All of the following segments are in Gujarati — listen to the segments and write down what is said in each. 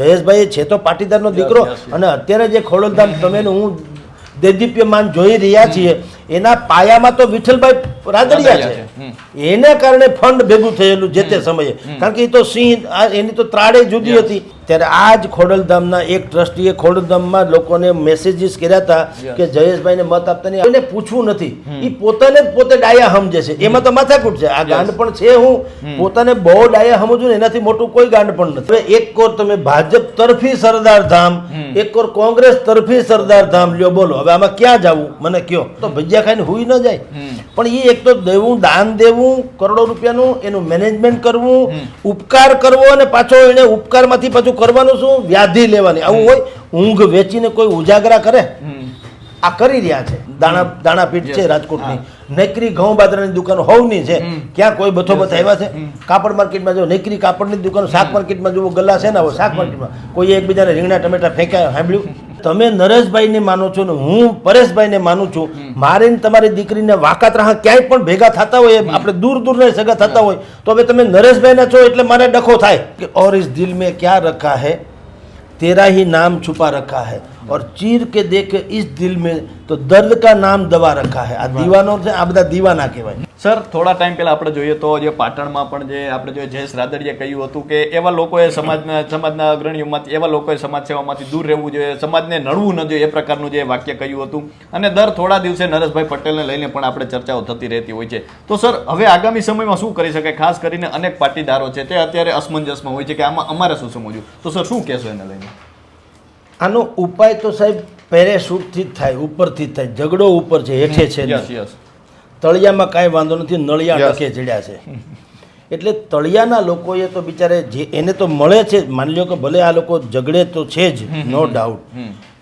જયેશભાઈ છે તો પાટીદારનો દીકરો, અને અત્યારે જે ખોડલધામ તમે હું દેદીપ્યમાન જોઈ રહ્યા છીએ એના પાયામાં તો વિઠ્ઠલભાઈ રાદડિયા છે. એને કારણે ફંડ ભેગું થયેલું જે તે સમયે, કારણ કે એ તો સિંહ એની તો ત્રાડે જુદી હતી. ત્યારે આ જ ખોડલધામના એક ટ્રસ્ટીએ ખોડલધામમાં લોકોને મેસેજીસ કર્યા હતા કે જયેશભાઈને મત આપતા નહીં, એને પૂછવું નથી, એ પોતાને જ પોતે ડાયા સમજે છે. એમાં તો માથાકૂટ છે. આ ગાંડ પણ છે, હું પોતાને બહુ ડાયા સમજું ને એનાથી મોટું કોઈ ગાંડ પણ નથી. હવે એક કોર તમે ભાજપ તરફી સરદાર ધામ, એક કોર કોંગ્રેસ તરફી સરદાર ધામ લ્યો, બોલો હવે આમાં ક્યાં જવું મને કયો? તો ભજીયા ખાઈને હુઈ ન જાય. પણ એ એક તો દેવું, દાન દેવું કરોડો રૂપિયાનું, એનું મેનેજમેન્ટ કરવું, ઉપકાર કરવો, અને પાછો એને ઉપકારમાંથી પાછું કરવાનું શું? વ્યાધિ લેવાની. આવું હોય? ઊંઘ વેચીને કોઈ ઉજાગરા કરે? આ કરી રહ્યા છે. દાણાપીઠ છે રાજકોટની, નેકરી ઘઉં બાજરાની દુકાનો હોવની છે. ક્યાં કોઈ બથો બથ આવ્યા છે? કાપડ માર્કેટમાં જો નેકરી કાપડની દુકાનો, શાક માર્કેટમાં જો ગલ્લા છે ને, શાક માર્કેટમાં કોઈ એકબીજાને રીંગણા ટમેટા ફેંક્યા સાંભળ્યું? તમે નરેશભાઈને માનો છો ને હું પરેશભાઈને માનું છું. મારી તમારી દીકરીને વાકાત રાહ ક્યાંય પણ ભેગા થતા હોય, આપણે દૂર દૂર ને સગા થતા હોય, તો હવે તમે નરેશભાઈના છો એટલે મારે ડખો થાય કે ઓર ઇસ દિલ મેં ક્યાં રખા હૈ, तेरा ही नाम छुपा रखा है, और चीर के देखे इस दिल में तो दर्द का नाम दवा रखा है. આ દીવાનો છે, આ બધા દીવાના કહેવાય. સર, થોડા ટાઈમ પહેલા આપણે જોઈએ તો જે પાટણમાં પણ જે આપણે જોઈએ જયેશ રાદડિયાએ કહ્યું હતું કે એવા લોકોએ સમાજના અગ્રણીઓમાંથી, એવા લોકોએ સમાજ સેવામાંથી દૂર રહેવું જોઈએ, સમાજને નડવું ન જોઈએ, એ પ્રકારનું જે વાક્ય કહ્યું હતું. અને દર થોડા દિવસે નરેશભાઈ પટેલને લઈને પણ આપણે ચર્ચાઓ થતી રહેતી હોય છે. તો સર, હવે આગામી સમયમાં શું કરી શકાય? ખાસ કરીને અનેક પાટીદારો છે તે અત્યારે અસમંજસમાં હોય છે કે આમાં અમારે શું સમજવું. તો સર, શું કહેશો એને લઈને? આનો ઉપાય તો સાહેબ પેરેશૂટથી જ થાય, ઉપરથી જ થાય. ઝઘડો ઉપર છે, હેઠે છે. તળિયામાં કાંઈ વાંધો નથી, નળિયા ટકે ચડ્યા છે. એટલે તળિયાના લોકોએ તો બિચારે જે એને તો મળે છે, માની લો કે ભલે આ લોકો ઝઘડે તો છે જ, નો ડાઉટ,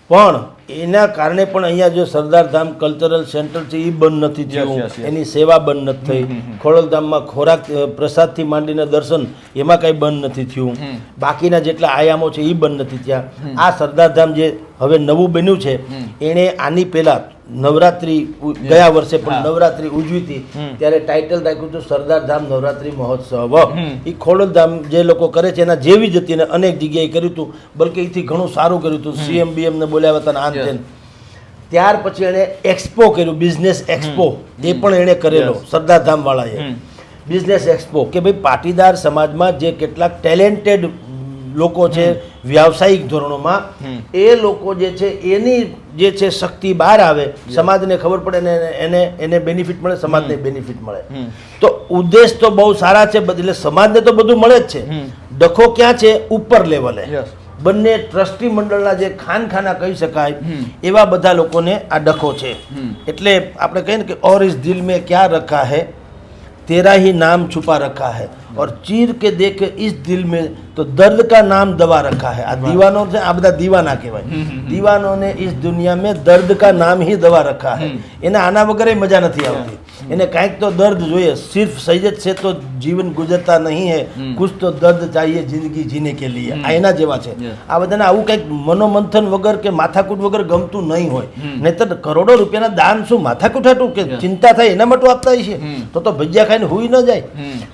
પણ એના કારણે પણ અહીંયા જો સરદાર ધામ કલ્ચરલ સેન્ટર છે એ બંધ નથી થયું, એની સેવા બંધ નથી થઈ. ખોડલધામમાં ખોરાક પ્રસાદથી માંડીને દર્શન એમાં કંઈ બંધ નથી થયું. બાકીના જેટલા આયામો છે એ બંધ નથી થયા. આ સરદાર ધામ જે હવે નવું બન્યું છે, એણે આની પહેલા નવરાત્રી ગયા વર્ષે પણ નવરાત્રી ઉજવી હતી, ત્યારે ટાઇટલ રાખ્યું હતું સરદાર ધામ નવરાત્રી મહોત્સવ. એ ખોડલધામ જે લોકો કરે છે એના જેવી જ હતી, અને અનેક જગ્યાએ કર્યું હતું, બલકે એથી ઘણું સારું કર્યું હતું. CM ને બોલાવ્યા હતા. ત્યાર પછી એણે એક્સપો કર્યું, બિઝનેસ એક્સપો, એ પણ એણે કરેલો સરદાર ધામ વાળાએ. બિઝનેસ એક્સપો કે ભાઈ પાટીદાર સમાજમાં જે કેટલાક ટેલેન્ટેડ લોકો છે વ્યાવસાયિક ધોરણોમાં, એ લોકો જે છે એની જે છે શક્તિ બહાર આવે, સમાજને ખબર પડે ને એને બેનિફિટ મળે, સમાજને બેનિફિટ મળે. તો ઉદ્દેશ તો બહુ સારા છે, એટલે સમાજને તો બધું મળે જ છે. ડખો ક્યાં છે? ઉપર લેવલે. બંને ટ્રસ્ટી મંડળના જે ખાનખાના કહી શકાય એવા બધા લોકોને આ ડખો છે. એટલે આપણે કહીએ ને કે ઓર ઇસ દિલ મેં ક્યાં રખા હૈ, तेरा ही नाम छुपा रखा है, और चीर के देखे इस दिल में तो दर्द का नाम दवा रखा है. આ દીવાનો છે, આ બધા દીવાના કહેવાય. દીવાનોને ઇસ દુનિયા મેં દર્દ કા નામ ही દવા રખા है. એને આના વગર મજા નથી આવતી. એને કાંઈક તો દર્દ જોઈએ. સિર્ફ સૈયદ છે તો જીવન ગુજરતા નહીં હે, કુછ તો દર્દ ચાહીએ જિંદગી જીને કે લીએ. આ એના જેવા છે. આ બધાને આવું કંઈક મનોમંથન વગર કે માથાકૂટ વગર ગમતું નહીં હોય. નહીતર કરોડો રૂપિયાના દાન શું માથાકૂટ હતું કે ચિંતા થાય એના માટે આપતા છે? તો ભજીયા ખાઈને હુઈ ન જાય.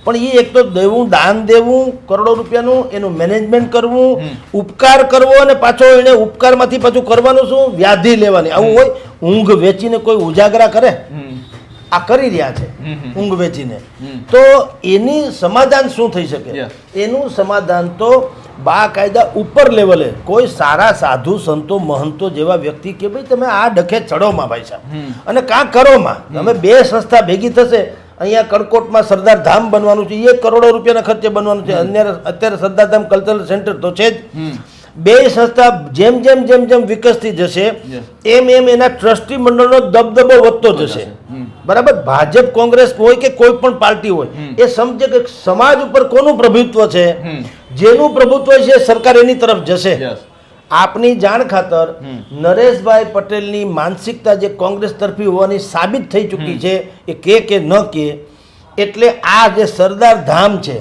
પણ એ એક તો દેવું, દાન દેવું કરોડો રૂપિયાનું, એનું મેનેજમેન્ટ કરવું, ઉપકાર કરવો, અને પાછો એને ઉપકારમાંથી પાછું કરવાનું શું? વ્યાધિ લેવાની. આવું હોય? ઊંઘ વેચીને કોઈ ઉજાગરા કરે? આ કરી રહ્યા છે ઊંઘ વેચીને. તો એની સમાધાન શું થઈ શકે? એનું સમાધાન તો બાકાયદા ઉપર લેવલે કોઈ સારા સાધુ સંતો મહંતો જેવા વ્યક્તિ કે ભાઈ તમે આ ડખે ચડોમાં ભાઈ સાહેબ, અને કાં કરોમાં. તમે બે સંસ્થા ભેગી થશે. અહીંયા કડકોટમાં સરદાર ધામ બનવાનું છે, 1 કરોડ રૂપિયાના ખર્ચે બનવાનું છે. અત્યારે સરદાર ધામ કલ્ચરલ સેન્ટર તો છે જ. બે સંસ્થા જેમ જેમ જેમ જેમ વિકસતી જશે એમ એમ એના ટ્રસ્ટી મંડળનો દબદબો વધતો જશે. બરાબર? ભાજપ કોંગ્રેસ હોય કે કોઈ પણ પાર્ટી હોય, એ સમજે કે સમાજ ઉપર કોનું પ્રભુત્વ છે, જેનું પ્રભુત્વ છે સરકાર એની તરફ જશે. આપની જાણ ખાતર નરેશભાઈ પટેલની માનસિકતા જે કોંગ્રેસ તરફી હોવાની સાબિત થઈ ચૂકી છે, એ કે ન કે. એટલે આ જે સરદાર ધામ છે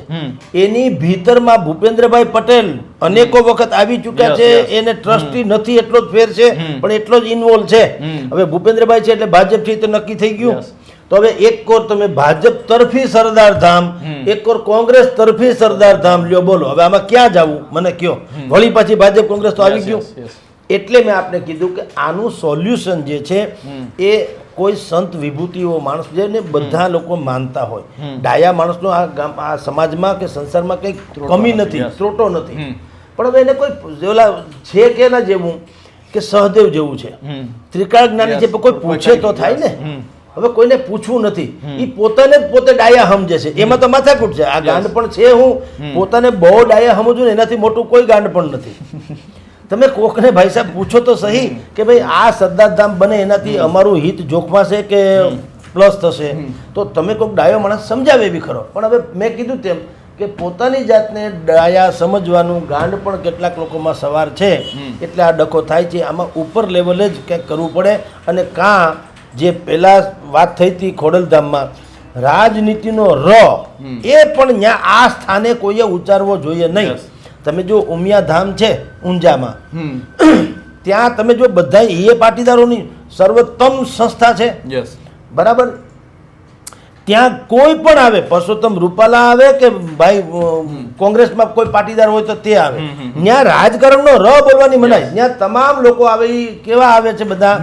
એની ભીતરમાં ભૂપેન્દ્રભાઈ પટેલ અનેકો વખત આવી ચૂક્યા છે. એને ટ્રસ્ટી નથી એટલો જ ફેર છે, પણ એટલો જ ઇન્વોલ્વ છે. હવે ભૂપેન્દ્રભાઈ છે એટલે ભાજપ છે તો નક્કી થઈ ગયું. તો હવે એક કોર તમે ભાજપ તરફી સરદાર ધામ, એક કોર કોંગ્રેસ તરફી સરદાર ધામ લ્યો, બોલો હવે આમાં ક્યાં જવું મને કયો? વળી પાછી ભાજપ કોંગ્રેસ તો આવી ગયું. એટલે મેં આપને કીધું કે આનું સોલ્યુશન જે છે એ કોઈ સંત વિભૂતિઓ માણસ જેને બધા લોકો માનતા હોય, ડાયા માણસનો આ સમાજમાં કે સંસારમાં કંઈ કમી નથી, ત્રોટો નથી, પણ હવે એને કોઈ ઓલા છે કે ના જેવું કે સહદેવ જેવું છે, ત્રિકાળ જ્ઞાની છે, કોઈ પૂછે તો થાય ને. હવે કોઈને પૂછવું નથી, એ પોતાને જ પોતે ડાયા સમજે છે, એમાં તો માથાકૂટ છે. આ ગાંડ પણ છે, હું પોતાને બહુ ડાયા સમજું ને એનાથી મોટું કોઈ ગાંડ પણ નથી. તમે કોકને ભાઈ સાહેબ પૂછો તો સહી કે ભાઈ આ સરદાર ધામ બને એનાથી અમારું હિત જોખમાશે કે પ્લસ થશે, તો તમે કોઈક ડાયો માણસ સમજાવે એવી ખરો. પણ હવે મેં કીધું તેમ કે પોતાની જાતને ડાયા સમજવાનું ગાંડ પણ કેટલાક લોકોમાં સવાર છે, એટલે આ ડખો થાય છે. આમાં ઉપર લેવલે જ કંઈક કરવું પડે. અને કાં જે પહેલાં વાત થઈ હતી ખોડલધામમાં રાજનીતિનો એ પણ ત્યાં આ સ્થાને કોઈએ ઉચ્ચારવો જોઈએ નહીં. તમે જો ઉમિયાધામ છે ઊંઝામાં, ત્યાં તમે જો બધા એ પાટીદારોની સર્વોત્તમ સંસ્થા છે, બરાબર. ત્યાં કોઈ પણ આવે, પરસોત્તમ રૂપાલા આવે કે ભાઈ કોંગ્રેસમાં કોઈ પાટીદાર હોય તો તે આવે, ત્યાં રાજકારણનો બોલવાની મનાય. ત્યાં તમામ લોકો આવે, એ કેવા આવે છે? બધા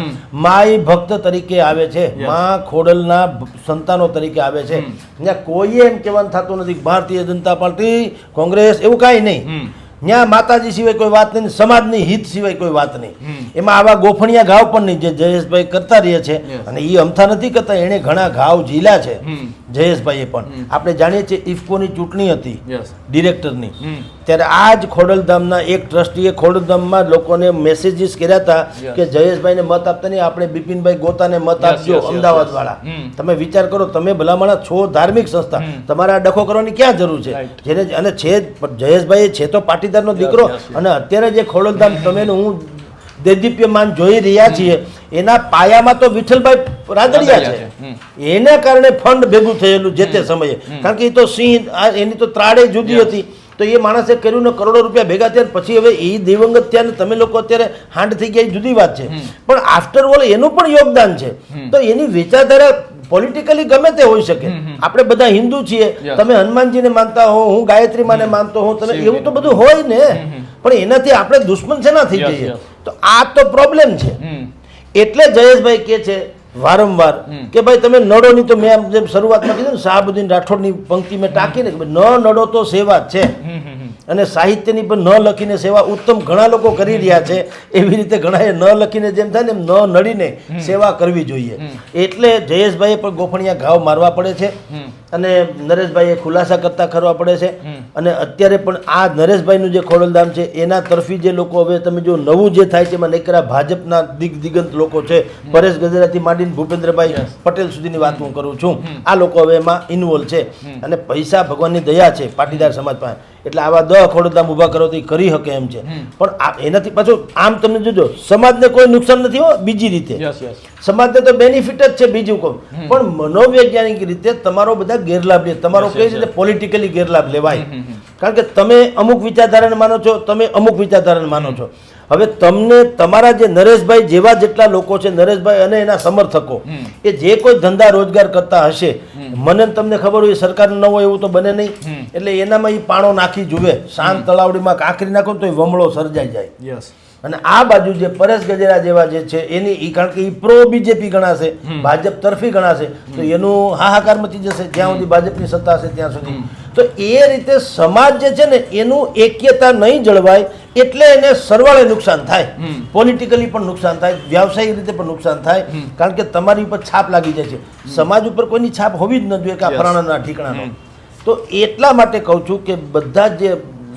માઈ ભક્ત તરીકે આવે છે, મા ખોડલના સંતાનો તરીકે આવે છે. ત્યાં કોઈએ એમ કહેવાનું થતું નથી ભારતીય જનતા પાર્ટી, કોંગ્રેસ, એવું કાંઈ નહીં. ત્યાં માતાજી સિવાય કોઈ વાત નહીં, સમાજની હિત સિવાય કોઈ વાત નહીં. એમાં આવા ગોફણિયા ઘાવ પણ નહીં જે જયેશભાઈ કરતા રહે છે, અને એ અમથા નથી કરતા, એણે ઘણા ઘાવ ઝીલા છે જયેશભાઈએ પણ. આપણે જાણીએ છીએ ઇફકોની ચૂંટણી હતી ડિરેક્ટરની, ત્યારે આ જ ખોડલધામના એક ટ્રસ્ટીએ ખોડલધામમાં લોકોને મેસેજીસ કર્યા હતા કે જયેશભાઈને મત આપતા નહીં, આપણે બિપિનભાઈ ગોતાને મત આપજો, અમદાવાદ વાળા. તમે વિચાર કરો, તમે ભલામણા છો ધાર્મિક સંસ્થા, તમારે આ ડખો કરવાની ક્યાં જરૂર છે? જેને અને છે જયેશભાઈ છે તો પાટીદારનો દીકરો, અને અત્યારે જે ખોડલધામ તમે હું દેદીપ્યમાન જોઈ રહ્યા છીએ એના પાયામાં તો વિઠ્ઠલભાઈ રાદડિયા છે. એના કારણે ફંડ ભેગું થયેલું જે તે સમયે, કારણ કે એ તો સિંહ, એની તો ત્રાડે જુદી હતી, તો એ માણસે કર્યું ને કરોડો રૂપિયા ભેગા થયા. પછી હવે એ દિવંગત થયા ને તમે લોકો અત્યારે હાંડ થઈ ગયા, જુદી વાત છે. પણ આફ્ટર ઓલ એનું પણ યોગદાન છે. તો એની વિચારધારા પોલિટિકલી ગમે તે હોઈ શકે. આપણે બધા હિન્દુ છીએ, તમે હનુમાનજીને માનતા હો, હું ગાયત્રી માને માનતો હોઉં, તમે એવું તો બધું હોય ને, પણ એનાથી આપણે દુશ્મન છે ના થઈ જઈએ. તો આ તો પ્રોબ્લેમ છે. એટલે જયેશભાઈ કે છે વારંવાર કે ભાઈ તમે નડો નહીં. તો મેં જેમ શરૂઆતમાં કીધું ને, શાહબુદ્દીન રાઠોડની પંક્તિ મેં ટાંકીને કે ન નડો તો સેવા છે, અને સાહિત્યની પણ ન લખીને સેવા ઉત્તમ ઘણા લોકો કરી રહ્યા છે. એવી રીતે ઘણાએ ન લખીને જેમ થાય ને એમ ન નડીને સેવા કરવી જોઈએ. એટલે જયેશભાઈએ પણ ગોફણિયા ઘાવ મારવા પડે છે, અને નરેશભાઈએ ખુલાસા કરતા કરવા પડે છે. અને અત્યારે પણ આ નરેશભાઈનું જે ખોડલધામ છે એના તરફી જે લોકો, હવે તમે જો નવું જે થાય છે એમાં નકરા ભાજપના દિગ્દિગંત લોકો છે, પરેશ ગજેરાથી માંડીને ભૂપેન્દ્રભાઈ પટેલ સુધીની વાત હું કરું છું. આ લોકો હવે એમાં ઇન્વોલ્વ છે, અને પૈસા ભગવાનની દયા છે પાટીદાર સમાજ પાસે, એટલે આવા 10 ખોડલધામ ઊભા કરો તો એ કરી શકે એમ છે. પણ એનાથી પાછું આમ તમે જોજો, સમાજને કોઈ નુકસાન નથી હો. બીજી રીતે સમાજને તો બેનિફિટ જ છે, બીજું કોઈ. પણ મનોવૈજ્ઞાનિક રીતે તમારો બધા ગેરલાભ લે, તમારો કઈ રીતે પોલિટિકલી ગેરલાભ લેવાય, કારણ કે તમે અમુક વિચારધારાને માનો છો, તમે અમુક વિચારધારાને માનો છો. હવે તમને તમારા જે નરેશભાઈ જેવા જેટલા લોકો છે, નરેશભાઈ અને એના સમર્થકો, એ જે કોઈ ધંધા રોજગાર કરતા હશે, મને તમને ખબર હોય સરકાર ન હોય એવું તો બને નહીં. એટલે એનામાં એ પાણો નાખી જુએ, શાંત તળાવડીમાં કાંકરી નાખો તો એ વમળો સર્જાઈ જાય. અને આ બાજુ જે પરેશ ગજેરા જેવા જે છે એની, કારણ કે એ પ્રો બીજેપી ગણાશે, ભાજપ તરફી ગણાશે, તો એનું હાહાકાર મચી જશે જ્યાં સુધી ભાજપની સત્તા હશે ત્યાં સુધી. તો એ રીતે સમાજ જે છે ને એનું એક્યતા નહીં જળવાય, એટલે એને સરવાળે નુકસાન થાય, પોલિટિકલી પણ નુકસાન થાય, વ્યવસાયિક રીતે પણ નુકસાન થાય, કારણ કે તમારી ઉપર છાપ લાગી જાય છે. સમાજ ઉપર કોઈની છાપ હોવી જ ન જોઈએ કે આ ફલાણાના ઠીકણાનો. તો એટલા માટે કહું છું કે બધા જે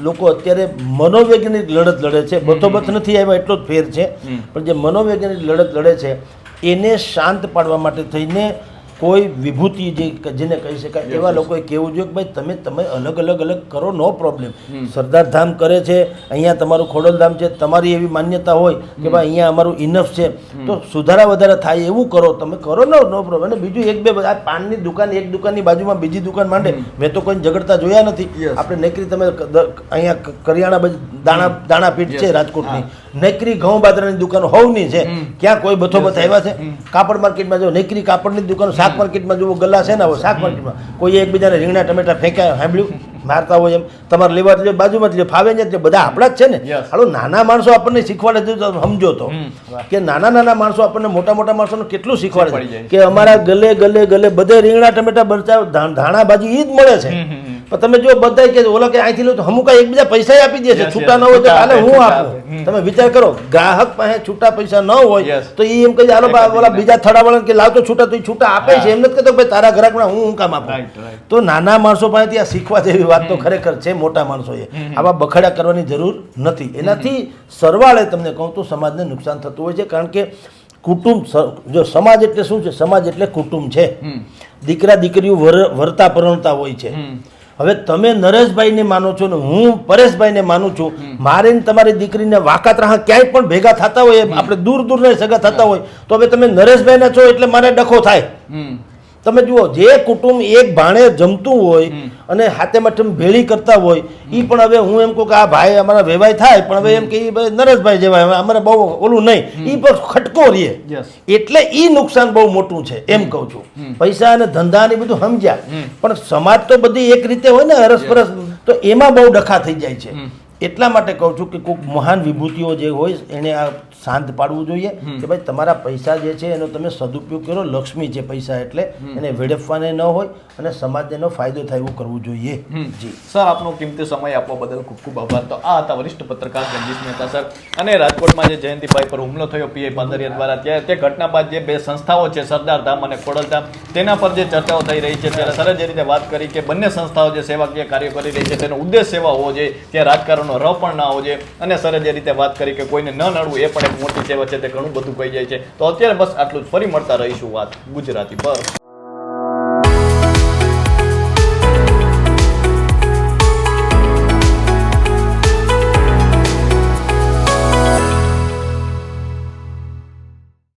લોકો અત્યારે મનોવૈજ્ઞાનિક લડત લડે છે, બથોબથ નથી આવ્યા એટલો જ ફેર છે, પણ જે મનોવૈજ્ઞાનિક લડત લડે છે એને શાંત પાડવા માટે થઈને કોઈ વિભૂતિ જેને કહી શકાય એવા લોકોએ કહેવું જોઈએ કે ભાઈ તમે અલગ અલગ કરો, નો પ્રોબ્લેમ. સરદાર ધામ કરે છે, અહીંયા તમારું ખોડલધામ છે, તમારી એવી માન્યતા હોય કે ભાઈ અહીંયા અમારું ઇનફ છે, તો સુધારા વધારા થાય એવું કરો, તમે કરો, નો પ્રોબ્લેમ. અને બીજું એક બે આ પાનની દુકાન, એક દુકાનની બાજુમાં બીજી દુકાન માંડે, મેં તો કોઈ ઝઘડતા જોયા નથી. આપણે નેકરી તમે અહીંયા કરિયાણા દાણા પીઠ છે રાજકોટની, નેકરી ઘઉં બાજરાની દુકાનો હોવની છે, ક્યાં કોઈ બથો બથ આવ્યા છે? કાપડ માર્કેટમાં જો નેકરી કાપડની દુકાનો, શાક માર્કેટમાં જો ગલ્લા છે ને, હવે શાક માર્કેટમાં કોઈ એકબીજાને રીંગણા ટમેટા ફેંક્યા સાંભળ્યું મારતા હોય એમ? તમારે લેવા જ લ્યો, બાજુમાં જ લ્યો, ફાવે ને બધા આપણા જ છે ને. હાલો નાના માણસો આપણને શીખવાડે છે, સમજો તો કે નાના નાના માણસો આપણને મોટા મોટા માણસોને કેટલું શીખવાડે છે કે અમારા ગલે ગલે ગલે બધે રીંગણા ટમેટા બરચાવ ધાણા ભાજી ઈ જ મળે છે. પણ તમે જો બધા કે ઓલા કે અહીંથી લો તો અમુક એકબીજા પૈસા આપી દે છે, છૂટા ન હોય તો હાલે હું આપું. તમે વિચાર કરો, ગ્રાહક પાસે છૂટા પૈસા ન હોય તો એ એમ કહે હાલો ઓલા બીજા થડાવાળા કે લાવતો છૂટા, તો એ છૂટા આપે છે, એમ નથી કહેતો ભાઈ તારા ગ્રાહકને હું કામ આપું. તો નાના માણસો પાસેથી આ શીખવા જેવી વાત તો ખરેખર છે. મોટા માણસોએ આવા બખડા કરવાની જરૂર નથી. એનાથી સરવાળે તમને કહું તો સમાજને નુકસાન થતું હોય છે. કારણ કે કુટુંબ, જો સમાજ એટલે શું છે? સમાજ એટલે કુટુંબ છે. દીકરા દીકરીઓ વરતા પરણતા હોય છે. હવે તમે નરેશભાઈને માનો છો ને હું પરેશભાઈને માનું છું, મારે ને તમારી દીકરીને વાકાત રાહ ક્યાંય પણ ભેગા થતા હોય, આપણે દૂર દૂર ને સગા થતા હોય, તો હવે તમે નરેશભાઈના છો એટલે મારે ડખો થાય. તમે જુઓ, જે કુટુંબ એક ભાણે જમતું હોય અને હાથે મઠમ ભેળી કરતા હોય, એ પણ હવે હું એમ કહું કે આ ભાઈ અમારા વેવાય થાય, પણ હવે એમ કે નરેશભાઈ જેવાય અમારે બહુ ઓલું નહીં, એ પણ ખટકો રહીએ. એટલે એ નુકસાન બહુ મોટું છે એમ કહું છું. પૈસા અને ધંધા ને બધું સમજ્યા, પણ સમાજ તો બધી એક રીતે હોય ને, અરસપરસ, તો એમાં બહુ ડખા થઈ જાય છે. એટલા માટે કહું છું કે કોઈક મહાન વિભૂતિઓ જે હોય એને આ શાંત પાડવું જોઈએ કે ભાઈ તમારા પૈસા જે છે એનો તમે સદુપયોગ કરો. લક્ષ્મી છે પૈસા, એટલે એને વેડફવાને ન હોય અને સમાજને એનો ફાયદો થાય એવું કરવું જોઈએ. જી સર, આપનો કિંમતી સમય આપવા બદલ ખૂબ ખૂબ આભાર. તો આ હતા વરિષ્ઠ પત્રકાર ગંજીશ મહેતા સર. અને રાજકોટમાં જે જયંતિભાઈ પર હુમલો થયો પીઆઈ પાંદરિયા દ્વારા, ત્યાં તે ઘટના બાદ જે બે સંસ્થાઓ છે સરદાર ધામ અને ખોડલધામ, તેના પર જે ચર્ચાઓ થઈ રહી છે, ત્યારે સરે જે રીતે વાત કરી કે બંને સંસ્થાઓ જે સેવાકીય કાર્યો કરી રહી છે તેનો ઉદ્દેશ સેવા હોવો જોઈએ, ત્યાં રાજકારણનો રવ પણ ના હોવો જોઈએ. અને સરે જે રીતે વાત કરી કે કોઈને ન નડવું એ પણ એક મોટી સેવા છે, તે ઘણું બધું કહી જાય છે. તો અત્યારે બસ આટલું જ. ફરી મળતા રહીશું વાત ગુજરાતી પર.